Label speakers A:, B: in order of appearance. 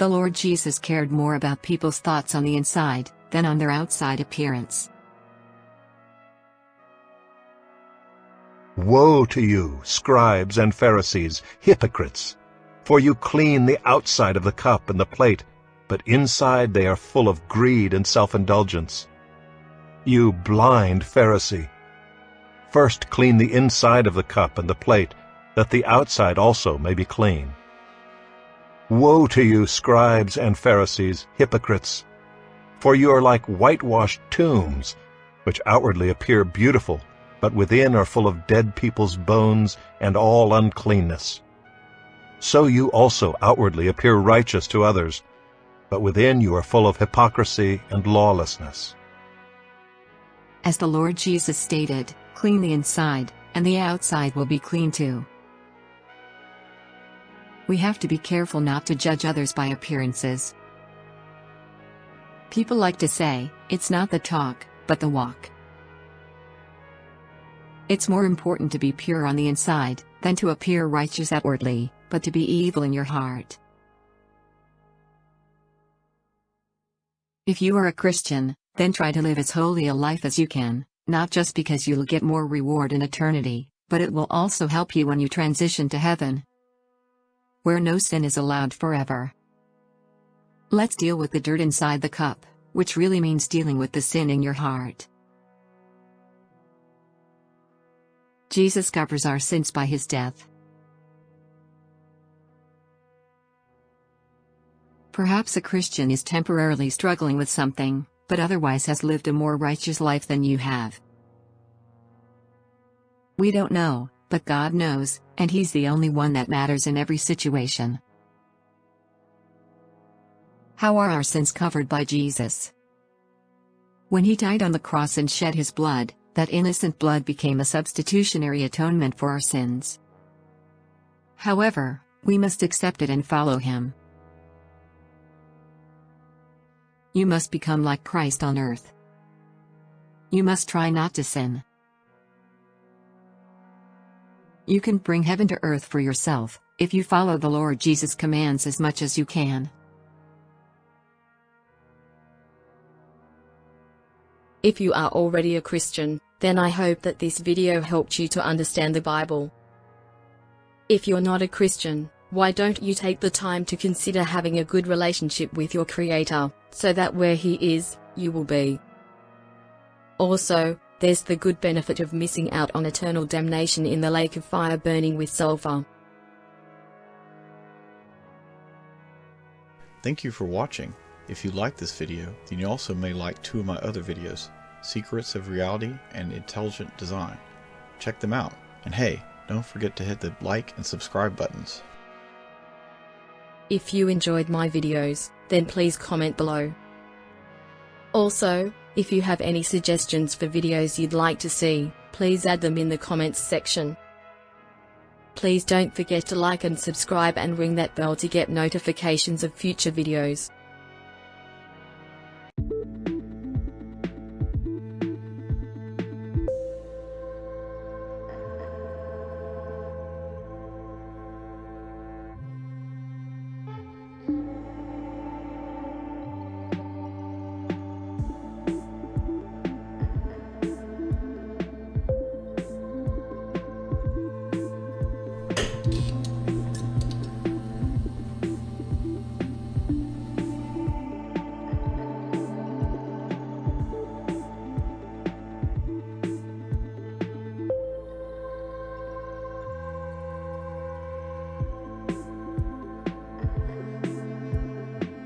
A: The Lord Jesus cared more about people's thoughts on the inside than on their outside appearance.
B: Woe to you, scribes and Pharisees, hypocrites! For you clean the outside of the cup and the plate, but inside they are full of greed and self-indulgence. You blind Pharisee! First clean the inside of the cup and the plate, that the outside also may be clean. Woe to you, scribes and Pharisees, hypocrites! For you are like whitewashed tombs, which outwardly appear beautiful, but within are full of dead people's bones and all uncleanness. So you also outwardly appear righteous to others, but within you are full of hypocrisy and lawlessness.
A: As the Lord Jesus stated, clean the inside, and the outside will be clean too. We have to be careful not to judge others by appearances. People like to say, it's not the talk, but the walk. It's more important to be pure on the inside than to appear righteous outwardly, but to be evil in your heart. If you are a Christian, then try to live as holy a life as you can, not just because you'll get more reward in eternity, but it will also help you when you transition to heaven, where no sin is allowed forever. Let's deal with the dirt inside the cup, which really means dealing with the sin in your heart. Jesus covers our sins by his death. Perhaps a Christian is temporarily struggling with something, but otherwise has lived a more righteous life than you have. We don't know, but God knows, and he's the only one that matters in every situation. How are our sins covered by Jesus? When he died on the cross and shed his blood, that innocent blood became a substitutionary atonement for our sins. However, we must accept it and follow him. You must become like Christ on earth. You must try not to sin. You can bring heaven to earth for yourself, if you follow the Lord Jesus' commands as much as you can.
C: If you are already a Christian, then I hope that this video helped you to understand the Bible. If you're not a Christian, why don't you take the time to consider having a good relationship with your Creator, so that where He is, you will be. Also, there's the good benefit of missing out on eternal damnation in the lake of fire burning with sulfur.
D: Thank you for watching. If you like this video, then you also may like two of my other videos, Secrets of Reality and Intelligent Design. Check them out. And hey, don't forget to hit the like and subscribe buttons.
C: If you enjoyed my videos, then please comment below. Also, if you have any suggestions for videos you'd like to see, please add them in the comments section. Please don't forget to like and subscribe and ring that bell to get notifications of future videos.